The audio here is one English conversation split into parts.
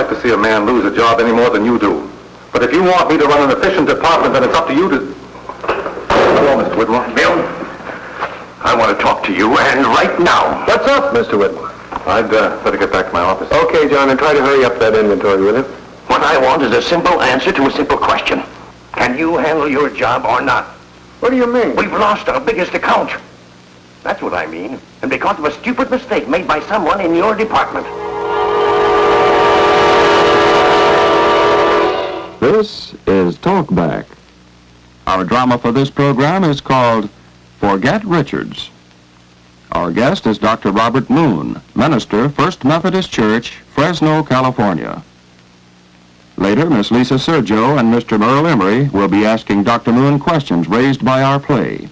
like to see a man lose a job any more than you do. But if you want me to run an efficient department, then it's up to you to... Hello, Mr. Whitmore. Bill, I want to talk to you, and right now. What's up, Mr. Whitmore? I'd better get back to my office. Okay, John, and try to hurry up that inventory, will you? What I want is a simple answer to a simple question. Can you handle your job or not? What do you mean? We've lost our biggest account. That's what I mean. And because of a stupid mistake made by someone in your department. This is Talkback. Our drama for this program is called Forget Richards. Our guest is Dr. Robert Moon, minister, First Methodist Church, Fresno, California. Later, Miss Lisa Sergio and Mr. Merle Emery will be asking Dr. Moon questions raised by our play.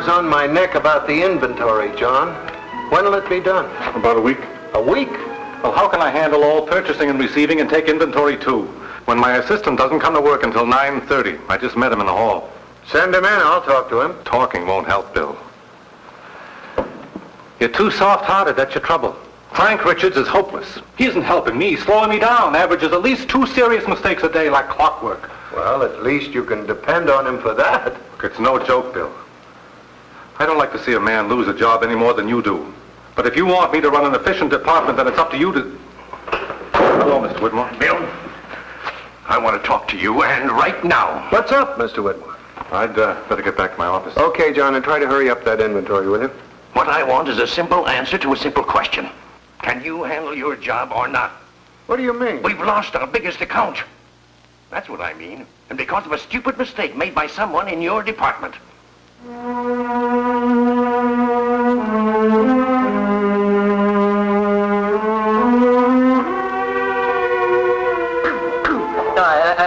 On my neck about the inventory, John. When'll it be done? About a week. A week? Well, how can I handle all purchasing and receiving and take inventory, too? When my assistant doesn't come to work until 9:30. I just met him in the hall. Send him in. I'll talk to him. Talking won't help, Bill. You're too soft-hearted. That's your trouble. Frank Richards is hopeless. He isn't helping me. He's slowing me down. Averages at least 2 serious mistakes a day like clockwork. Well, at least you can depend on him for that. It's no joke, Bill. I don't like to see a man lose a job any more than you do. But if you want me to run an efficient department, then it's up to you to... Hello, Mr. Whitmore. Bill, I want to talk to you, and right now. What's up, Mr. Whitmore? I'd better get back to my office. Okay, John, and try to hurry up that inventory, will you? What I want is a simple answer to a simple question. Can you handle your job or not? What do you mean? We've lost our biggest account. That's what I mean. And because of a stupid mistake made by someone in your department.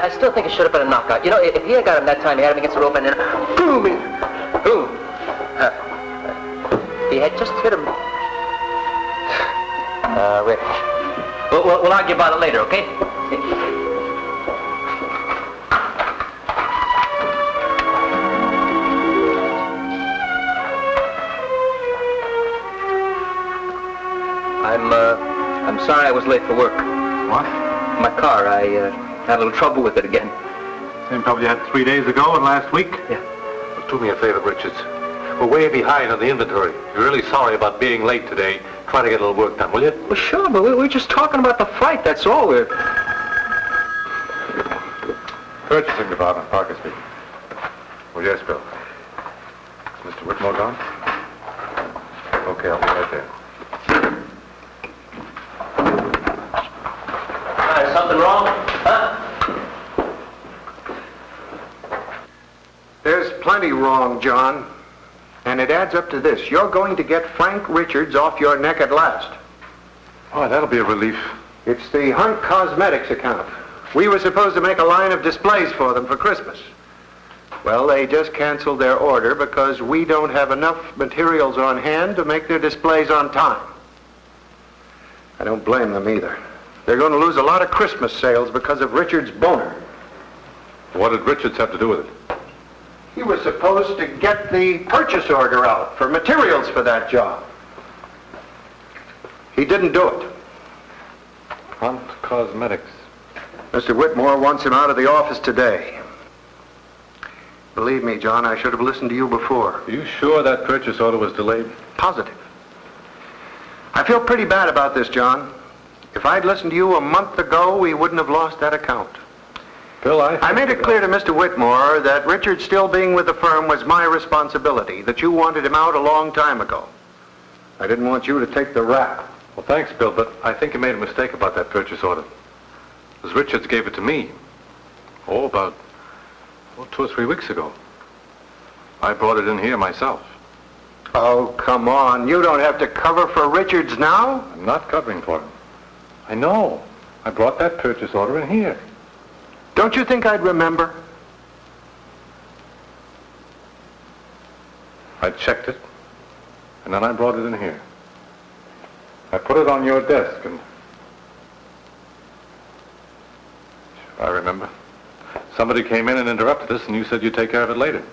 I still think it should have been a knockout. You know, if he had got him that time, he had him against the rope and then boom! Boom! He had just hit him. Wait. We'll argue about it later, okay? I'm sorry I was late for work. What? My car, I had a little trouble with it again. Same trouble you had 3 days ago and last week? Yeah. Well, do me a favor, Richards. We're way behind on the inventory. You're really sorry about being late today. Try to get a little work done, will you? Well, sure, but we're just talking about the fight, that's all. Purchasing department, Parker speaking. Well, yes, Bill. Is Mr. Whitmore gone? Okay, I'll be right there. Is something wrong? Huh? There's plenty wrong, John. And it adds up to this. You're going to get Frank Richards off your neck at last. Oh, that'll be a relief. It's the Hunt Cosmetics account. We were supposed to make a line of displays for them for Christmas. Well, they just canceled their order because we don't have enough materials on hand to make their displays on time. I don't blame them either. They're going to lose a lot of Christmas sales because of Richards' boner. What did Richards have to do with it? He was supposed to get the purchase order out for materials for that job. He didn't do it. Hunt Cosmetics. Mr. Whitmore wants him out of the office today. Believe me, John, I should have listened to you before. Are you sure that purchase order was delayed? Positive. I feel pretty bad about this, John. If I'd listened to you a month ago, we wouldn't have lost that account. Bill, I made it clear to Mr. Whitmore that Richard still being with the firm was my responsibility, that you wanted him out a long time ago. I didn't want you to take the rap. Well, thanks, Bill, but I think you made a mistake about that purchase order. Because Richards gave it to me. About 2 or 3 weeks ago. I brought it in here myself. Oh, come on. You don't have to cover for Richards now. I'm not covering for him. I know. I brought that purchase order in here. Don't you think I'd remember? I checked it, and then I brought it in here. I put it on your desk, and... I remember. Somebody came in and interrupted us, and you said you'd take care of it later.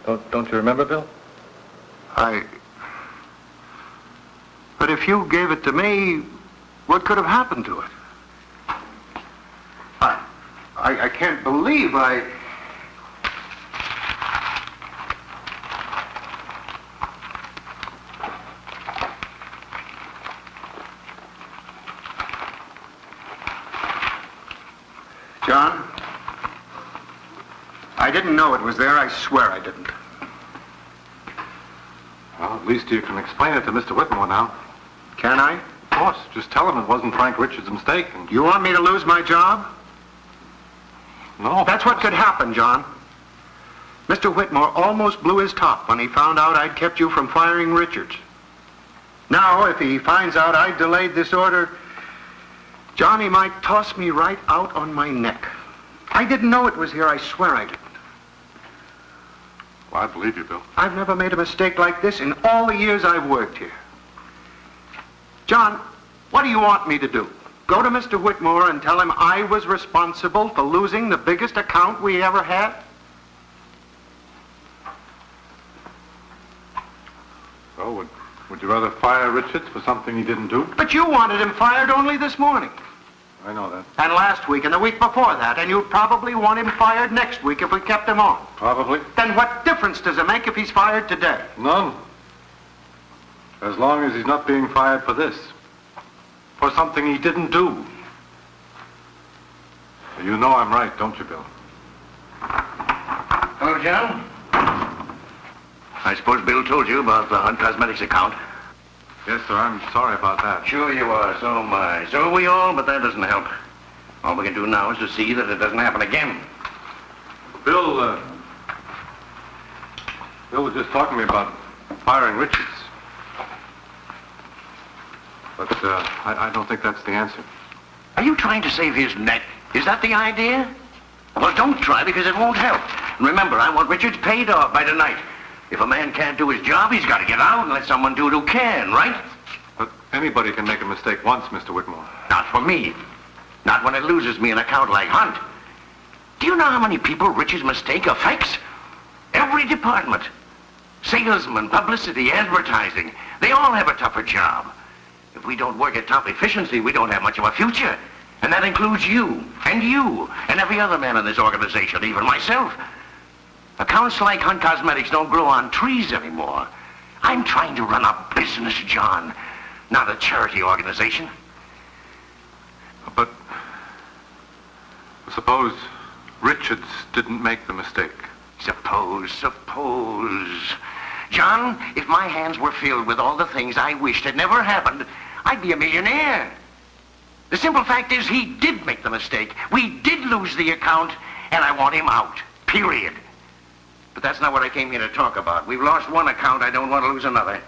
Don't you remember, Bill? But if you gave it to me, what could have happened to it? I can't believe John, I didn't know it was there. I swear I didn't. Well, at least you can explain it to Mr. Whitmore now. Can I? Of course. Just tell him it wasn't Frank Richards' mistake. And... You want me to lose my job? No. That's what could happen, John. Mr. Whitmore almost blew his top when he found out I'd kept you from firing Richards. Now, if he finds out I delayed this order, Johnny might toss me right out on my neck. I didn't know it was here. I swear I didn't. Well, I believe you, Bill. I've never made a mistake like this in all the years I've worked here. John, what do you want me to do? Go to Mr. Whitmore and tell him I was responsible for losing the biggest account we ever had? Well, would you rather fire Richards for something he didn't do? But you wanted him fired only this morning. I know that. And last week and the week before that. And you'd probably want him fired next week if we kept him on. Probably. Then what difference does it make if he's fired today? None. As long as he's not being fired for this. For something he didn't do. You know I'm right, don't you, Bill? Hello, John. I suppose Bill told you about the Hunt Cosmetics account. Yes, sir. I'm sorry about that. Sure you are. So am I. So are we all, but that doesn't help. All we can do now is to see that it doesn't happen again. Bill was just talking to me about firing Richards. But I don't think that's the answer. Are you trying to save his neck? Is that the idea? Well, don't try, because it won't help. And remember, I want Richards paid off by tonight. If a man can't do his job, he's got to get out and let someone do it who can, right? But anybody can make a mistake once, Mr. Whitmore. Not for me. Not when it loses me an account like Hunt. Do you know how many people Richard's mistake affects? Every department. Salesmen, publicity, advertising. They all have a tougher job. If we don't work at top efficiency, we don't have much of a future. And that includes you, and every other man in this organization, even myself. Accounts like Hunt Cosmetics don't grow on trees anymore. I'm trying to run a business, John, not a charity organization. But suppose Richards didn't make the mistake. Suppose. John, if my hands were filled with all the things I wished had never happened, I'd be a millionaire. The simple fact is he did make the mistake. We did lose the account, and I want him out. Period. But that's not what I came here to talk about. We've lost one account. I don't want to lose another.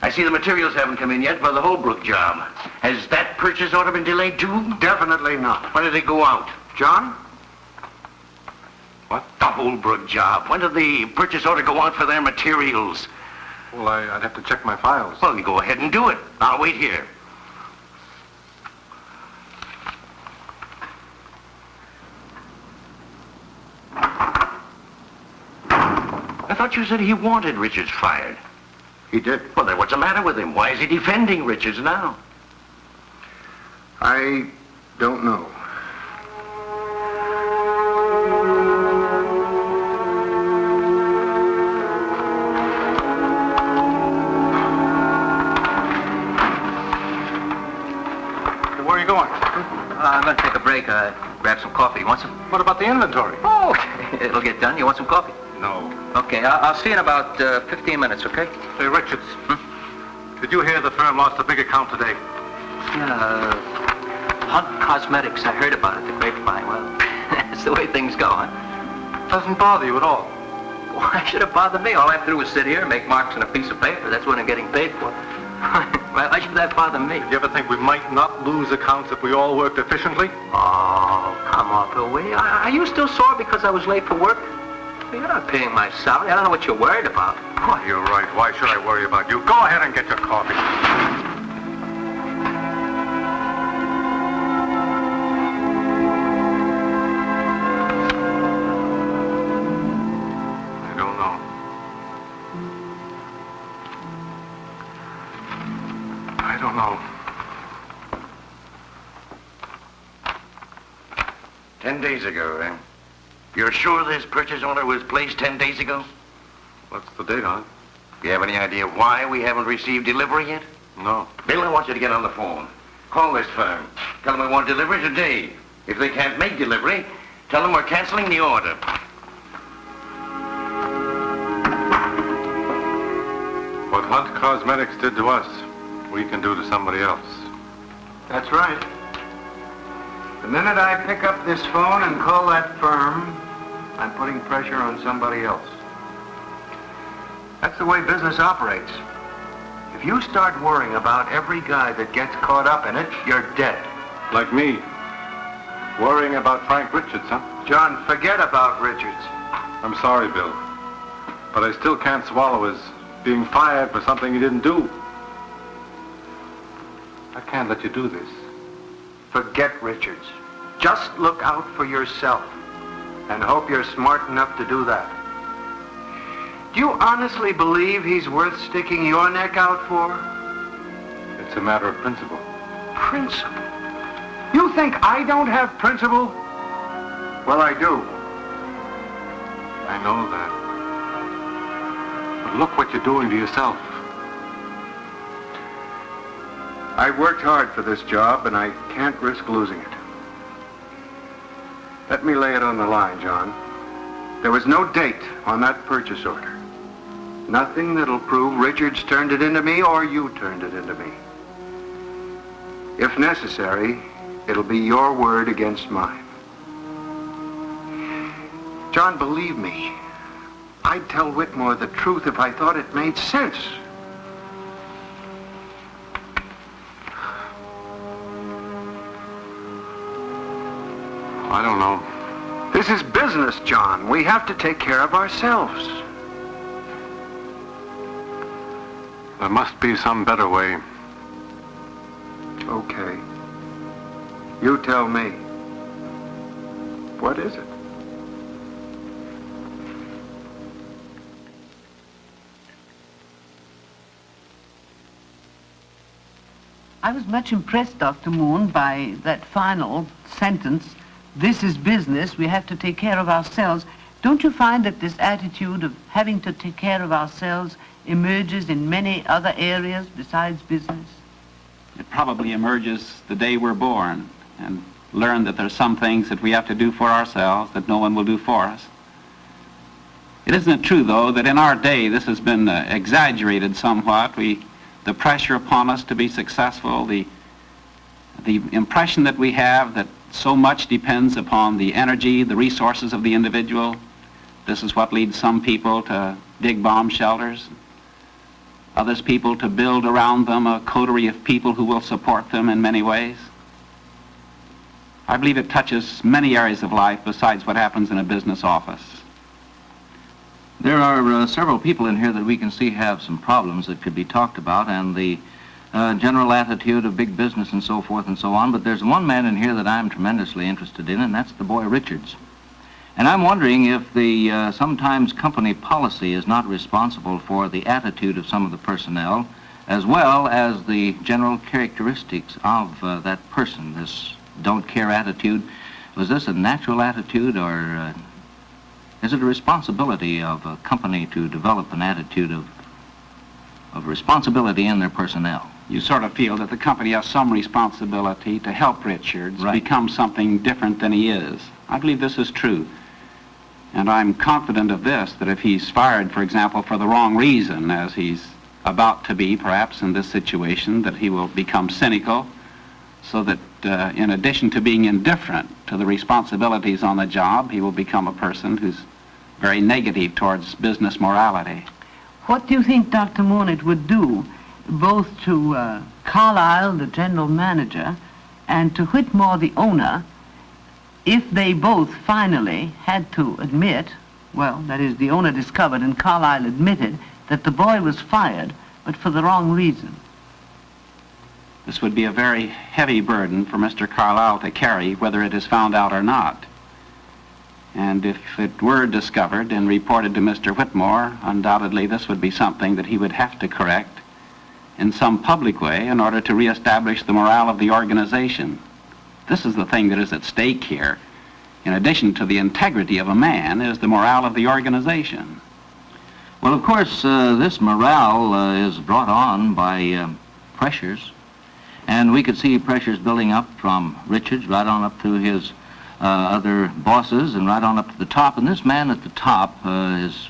I see the materials haven't come in yet for the Holbrook job. Has that purchase order been delayed too? Definitely not. When did it go out? John? What? The Holbrook job. When did the purchase order go out for their materials? Well, I'd have to check my files. Well, you go ahead and do it. I'll wait here. I thought you said he wanted Richards fired. He did. Well, then what's the matter with him? Why is he defending Richards now? I don't know. are you going? I'm going to take a break. Grab some coffee. You want some? What about the inventory? Oh, it'll get done. You want some coffee? No. Okay, I'll see you in about 15 minutes, okay? Hey, Richards. Did you hear the firm lost a big account today? Yeah, Hunt Cosmetics. I heard about it, the grapevine. Well, that's the way things go, huh? Doesn't bother you at all. Why should it bother me? All I have to do is sit here and make marks on a piece of paper. That's what I'm getting paid for. Why should that bother me? Do you ever think we might not lose accounts if we all worked efficiently? Oh, come on, Bill. Are you still sore because I was late for work? You're not paying my salary. I don't know what you're worried about. Oh, you're right. Why should I worry about you? Go ahead and get your coffee. I don't know. I don't know. 10 days ago, eh? You're sure this purchase order was placed 10 days ago? What's the date on it? You have any idea why we haven't received delivery yet? No. Bill, I want you to get on the phone. Call this firm. Tell them we want delivery today. If they can't make delivery, tell them we're canceling the order. What Hunt Cosmetics did to us, we can do to somebody else. That's right. The minute I pick up this phone and call that firm, I'm putting pressure on somebody else. That's the way business operates. If you start worrying about every guy that gets caught up in it, you're dead. Like me. Worrying about Frank Richards, huh? John, forget about Richards. I'm sorry, Bill. But I still can't swallow his being fired for something he didn't do. I can't let you do this. Forget Richards. Just look out for yourself and hope you're smart enough to do that. Do you honestly believe he's worth sticking your neck out for? It's a matter of principle. Principle? You think I don't have principle? Well, I do. I know that. But look what you're doing to yourself. I worked hard for this job, and I can't risk losing it. Let me lay it on the line, John. There was no date on that purchase order. Nothing that'll prove Richards turned it into me or you turned it into me. If necessary, it'll be your word against mine. John, believe me, I'd tell Whitmore the truth if I thought it made sense. I don't know. This is business, John. We have to take care of ourselves. There must be some better way. Okay. You tell me. What is it? I was much impressed, Dr. Moon, by that final sentence, this is business, we have to take care of ourselves. Don't you find that this attitude of having to take care of ourselves emerges in many other areas besides business? It probably emerges the day we're born and learn that there's some things that we have to do for ourselves that no one will do for us. Isn't it true, though, that in our day this has been exaggerated somewhat? The pressure upon us to be successful, the impression that we have that so much depends upon the energy, the resources of the individual. This is what leads some people to dig bomb shelters, others people to build around them a coterie of people who will support them in many ways. I believe it touches many areas of life besides what happens in a business office. There are several people in here that we can see have some problems that could be talked about, and the general attitude of big business and so forth and so on, but there's one man in here that I'm tremendously interested in, and that's the boy Richards. And I'm wondering if the sometimes company policy is not responsible for the attitude of some of the personnel, as well as the general characteristics of that person, this don't care attitude. Was this a natural attitude, or is it a responsibility of a company to develop an attitude of responsibility in their personnel? you sort of feel that the company has some responsibility to help Richards become something different than he is. I believe this is true. And I'm confident of this, that if he's fired, for example, for the wrong reason, as he's about to be perhaps in this situation, that he will become cynical, so that in addition to being indifferent to the responsibilities on the job, he will become a person who's very negative towards business morality. What do you think, Dr. Moon, it would do both to Carlyle, the general manager, and to Whitmore, the owner, if they both finally had to admit, well, that is, the owner discovered and Carlyle admitted that the boy was fired, but for the wrong reason? This would be a very heavy burden for Mr. Carlyle to carry, whether it is found out or not. And if it were discovered and reported to Mr. Whitmore, undoubtedly this would be something that he would have to correct in some public way in order to reestablish the morale of the organization. This is the thing that is at stake here. In addition to the integrity of a man, is the morale of the organization. Well, of course, this morale is brought on by pressures. And we could see pressures building up from Richards right on up to his other bosses and right on up to the top. And this man at the top is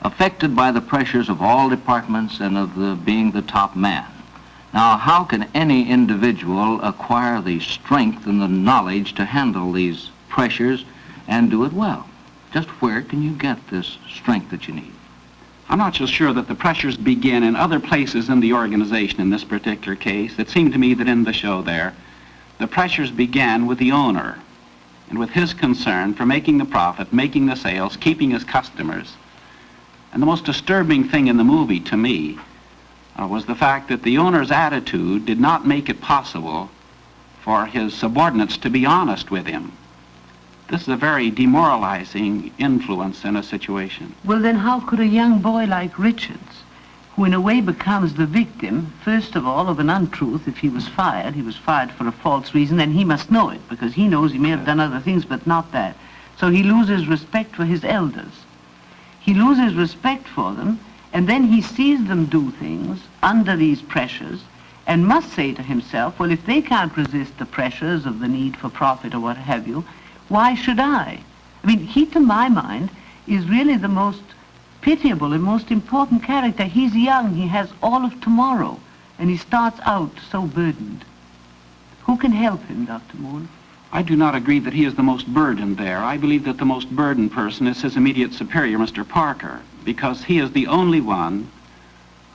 affected by the pressures of all departments and of being the top man. Now, how can any individual acquire the strength and the knowledge to handle these pressures and do it well? Just where can you get this strength that you need? I'm not so sure that the pressures begin in other places in the organization in this particular case. It seemed to me that in the show there, the pressures began with the owner and with his concern for making the profit, making the sales, keeping his customers. And the most disturbing thing in the movie to me was the fact that the owner's attitude did not make it possible for his subordinates to be honest with him. This is a very demoralizing influence in a situation. Well, then how could a young boy like Richards, who in a way becomes the victim, first of all, of an untruth, if he was fired for a false reason, then he must know it, because he knows he may have done other things, but not that. So he loses respect for his elders. He loses respect for them, and then he sees them do things under these pressures, and must say to himself, well, if they can't resist the pressures of the need for profit or what have you, why should I? I mean, he, to my mind, is really the most pitiable and most important character. He's young, he has all of tomorrow, and he starts out so burdened. Who can help him, Dr. Moon? I do not agree that he is the most burdened there. I believe that the most burdened person is his immediate superior, Mr. Parker, because he is the only one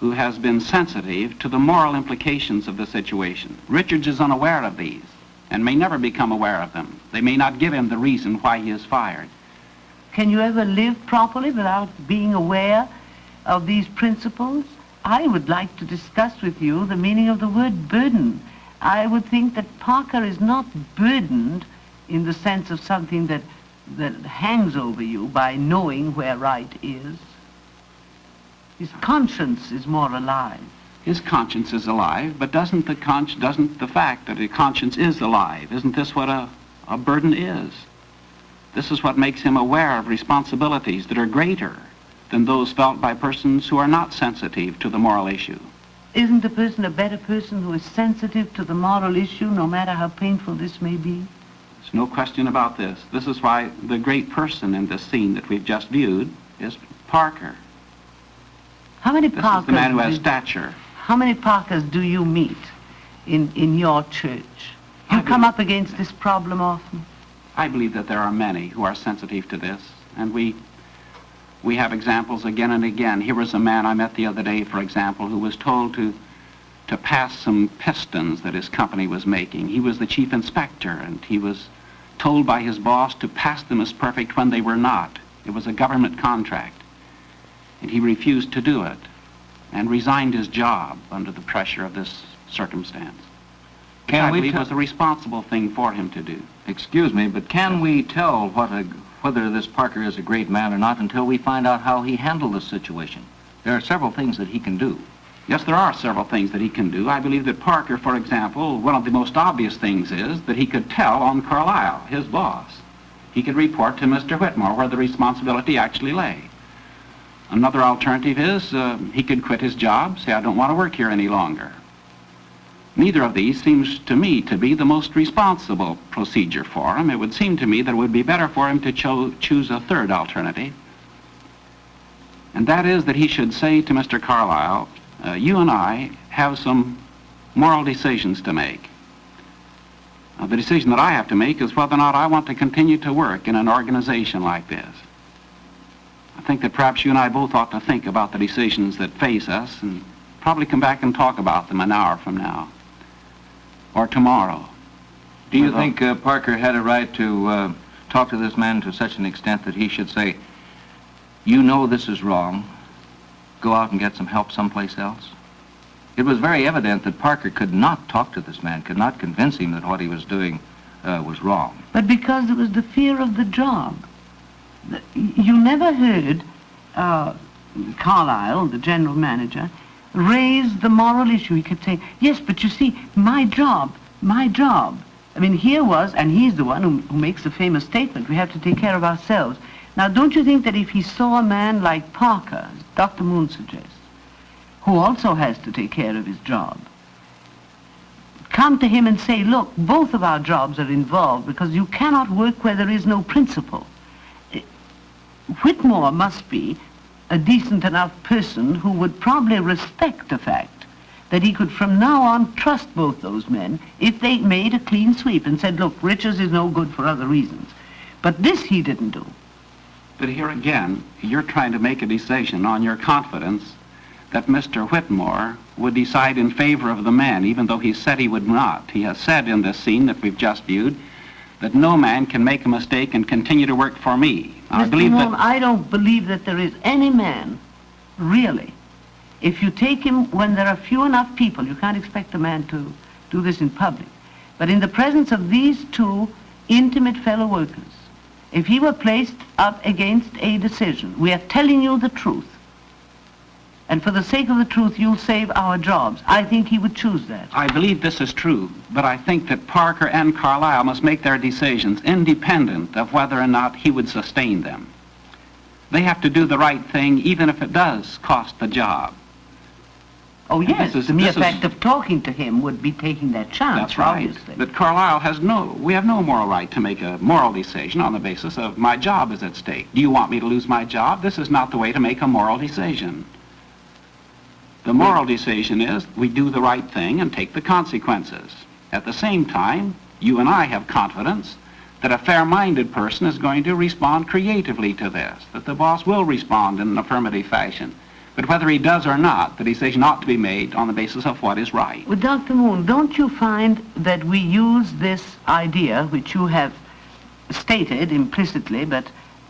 who has been sensitive to the moral implications of the situation. Richards is unaware of these and may never become aware of them. They may not give him the reason why he is fired. Can you ever live properly without being aware of these principles? I would like to discuss with you the meaning of the word burden. I would think that Parker is not burdened in the sense of something that hangs over you by knowing where right is. His conscience is more alive. His conscience is alive, but doesn't the fact that a conscience is alive, isn't this what a burden is? This is what makes him aware of responsibilities that are greater than those felt by persons who are not sensitive to the moral issue. Isn't a person a better person who is sensitive to the moral issue, no matter how painful this may be? There's no question about this. This is why the great person in this scene that we've just viewed is Parker. How many This Parkers? is the man who has stature. How many Parkers do you meet in your church? You come up against this problem often? I believe that there are many who are sensitive to this, and we have examples again and again. Here was a man I met the other day, for example, who was told to pass some pistons that his company was making. He was the chief inspector, and he was told by his boss to pass them as perfect when they were not. It was a government contract, and he refused to do it and resigned his job under the pressure of this circumstance. Which I believe was a responsible thing for him to do. Excuse me, but can we tell whether this Parker is a great man or not until we find out how he handled the situation? There are several things that he can do. Yes, there are several things that he can do. I believe that Parker, for example, one of the most obvious things is that he could tell on Carlyle, his boss. He could report to Mr. Whitmore where the responsibility actually lay. Another alternative is he could quit his job, say, I don't want to work here any longer. Neither of these seems to me to be the most responsible procedure for him. It would seem to me that it would be better for him to choose a third alternative, and that is that he should say to Mr. Carlyle, you and I have some moral decisions to make. The decision that I have to make is whether or not I want to continue to work in an organization like this. I think that perhaps you and I both ought to think about the decisions that face us and probably come back and talk about them an hour from now or tomorrow. Do you think Parker had a right to talk to this man to such an extent that he should say, you know this is wrong, go out and get some help someplace else? It was very evident that Parker could not talk to this man, could not convince him that what he was doing was wrong. But because it was the fear of the job. You never heard Carlyle, the general manager, raise the moral issue. He kept saying, yes, but you see, my job. I mean, here was, and he's the one who makes the famous statement, we have to take care of ourselves. Now, don't you think that if he saw a man like Parker, as Dr. Moon suggests, who also has to take care of his job, come to him and say, look, both of our jobs are involved because you cannot work where there is no principle. Whitmore must be a decent enough person who would probably respect the fact that he could from now on trust both those men if they made a clean sweep and said, look, Richards is no good for other reasons. But this he didn't do. But here again, you're trying to make a decision on your confidence that Mr. Whitmore would decide in favor of the man, even though he said he would not. He has said in this scene that we've just viewed that no man can make a mistake and continue to work for me. Mr. Moon, I don't believe that there is any man, really. If you take him when there are few enough people, you can't expect a man to do this in public. But in the presence of these two intimate fellow workers, if he were placed up against a decision, we are telling you the truth, and for the sake of the truth, you'll save our jobs, I think he would choose that. I believe this is true, but I think that Parker and Carlyle must make their decisions independent of whether or not he would sustain them. They have to do the right thing, even if it does cost the job. Oh, yes, the mere fact of talking to him would be taking that chance, that's right. Obviously. But Carlyle has we have no moral right to make a moral decision on the basis of my job is at stake. Do you want me to lose my job? This is not the way to make a moral decision. The moral decision is we do the right thing and take the consequences. At the same time, you and I have confidence that a fair-minded person is going to respond creatively to this, that the boss will respond in an affirmative fashion. But whether he does or not, the decision ought to be made on the basis of what is right. Well, Dr. Moon, don't you find that we use this idea, which you have stated implicitly, but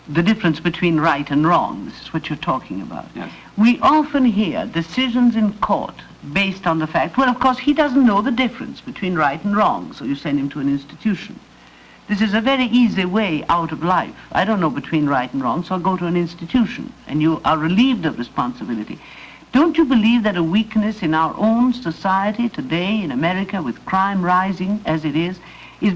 the difference between right and wrong, this is what you're talking about. Yes. We often hear decisions in court based on the fact, well, of course, he doesn't know the difference between right and wrong, so you send him to an institution. This is a very easy way out of life. I don't know between right and wrong, so I'll go to an institution, and you are relieved of responsibility. Don't you believe that a weakness in our own society today in America, with crime rising as it is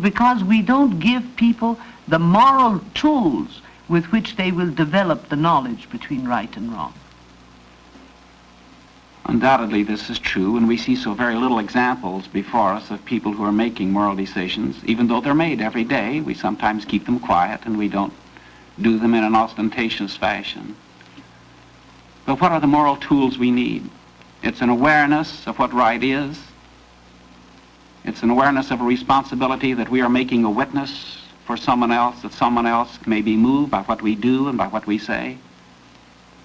because we don't give people the moral tools with which they will develop the knowledge between right and wrong? Undoubtedly, this is true, and we see so very little examples before us of people who are making moral decisions. Even though they're made every day, we sometimes keep them quiet, and we don't do them in an ostentatious fashion. But what are the moral tools we need? It's an awareness of what right is. It's an awareness of a responsibility that we are making a witness for someone else, that someone else may be moved by what we do and by what we say.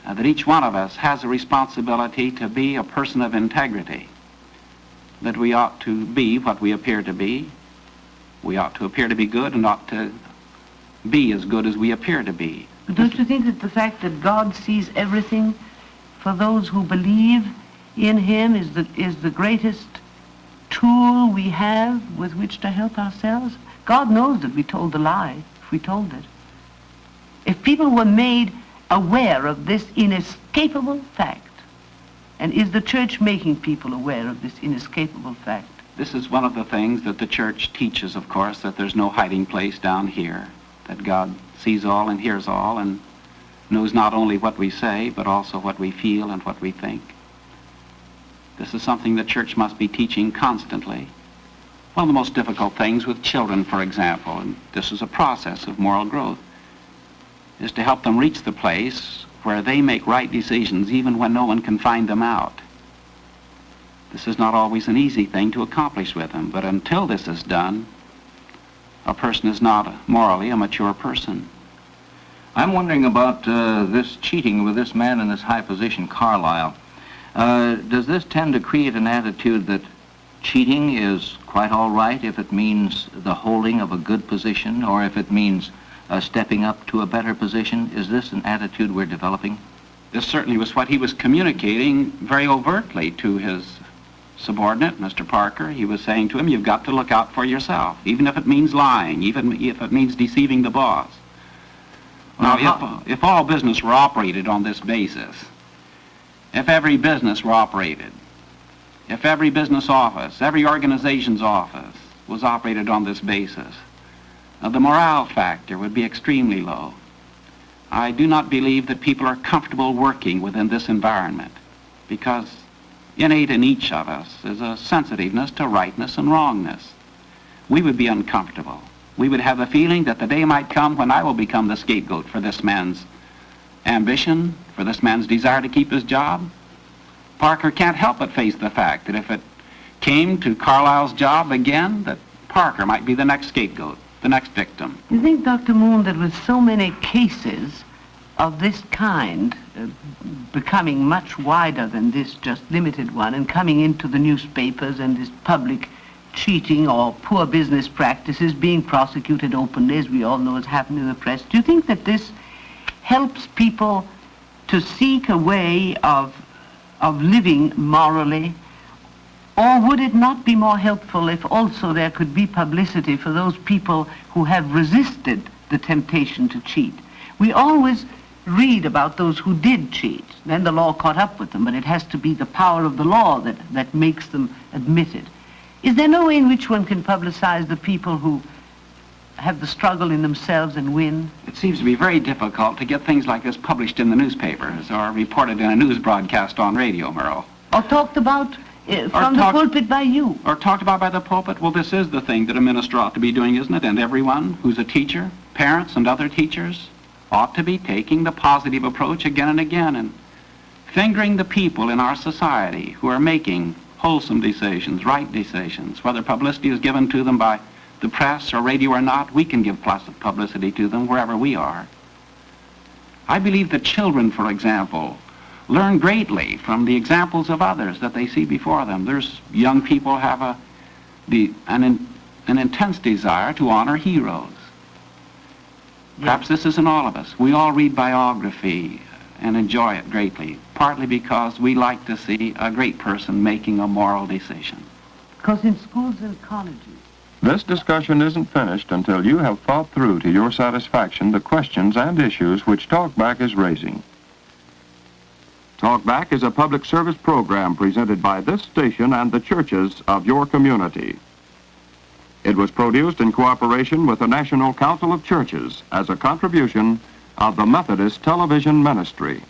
That each one of us has a responsibility to be a person of integrity, that we ought to be what we appear to be. We ought to appear to be good and ought to be as good as we appear to be. But don't you think that the fact that God sees everything for those who believe in him is the greatest tool we have with which to help ourselves? God knows that we told a lie if we told it. If people were made aware of this inescapable fact, and is the church making people aware of this inescapable fact? This is one of the things that the church teaches, of course, that there's no hiding place down here, that God sees all and hears all and knows not only what we say, but also what we feel and what we think. This is something the church must be teaching constantly. One of the most difficult things with children, for example, and this is a process of moral growth, is to help them reach the place where they make right decisions even when no one can find them out. This is not always an easy thing to accomplish with them, but until this is done, a person is not morally a mature person. I'm wondering about this cheating with this man in this high position, Carlyle. Does this tend to create an attitude that cheating is quite all right if it means the holding of a good position or if it means stepping up to a better position? Is this an attitude we're developing? This certainly was what he was communicating very overtly to his subordinate, Mr. Parker. He was saying to him, you've got to look out for yourself, even if it means lying, even if it means deceiving the boss. Now, if all business were operated on this basis, if every business were operated, if every business office, every organization's office was operated on this basis, the morale factor would be extremely low. I do not believe that people are comfortable working within this environment because innate in each of us is a sensitiveness to rightness and wrongness. We would be uncomfortable. We would have the feeling that the day might come when I will become the scapegoat for this man's ambition, for this man's desire to keep his job. Parker can't help but face the fact that if it came to Carlyle's job again, that Parker might be the next scapegoat, the next victim. You think, Dr. Moon, that with so many cases of this kind becoming much wider than this just limited one and coming into the newspapers and this public cheating or poor business practices being prosecuted openly, as we all know has happened in the press, do you think that this helps people to seek a way of living morally? Or would it not be more helpful if also there could be publicity for those people who have resisted the temptation to cheat? We always read about those who did cheat. Then the law caught up with them, but it has to be the power of the law that makes them admit it. Is there no way in which one can publicize the people who have the struggle in themselves and win? It seems to be very difficult to get things like this published in the newspapers or reported in a news broadcast on radio, Merle. Or talked about from the pulpit by you. Or talked about by the pulpit. Well, this is the thing that a minister ought to be doing, isn't it? And everyone who's a teacher, parents and other teachers, ought to be taking the positive approach again and again and fingering the people in our society who are making wholesome decisions, right decisions. Whether publicity is given to them by the press or radio or not, we can give publicity to them wherever we are. I believe that children, for example, learn greatly from the examples of others that they see before them. There's young people have an intense desire to honor heroes. Perhaps this is in all of us. We all read biography and enjoy it greatly, partly because we like to see a great person making a moral decision. Because in schools and colleges. This discussion isn't finished until you have thought through to your satisfaction the questions and issues which Talkback is raising. Talkback is a public service program presented by this station and the churches of your community. It was produced in cooperation with the National Council of Churches as a contribution of the Methodist Television Ministry.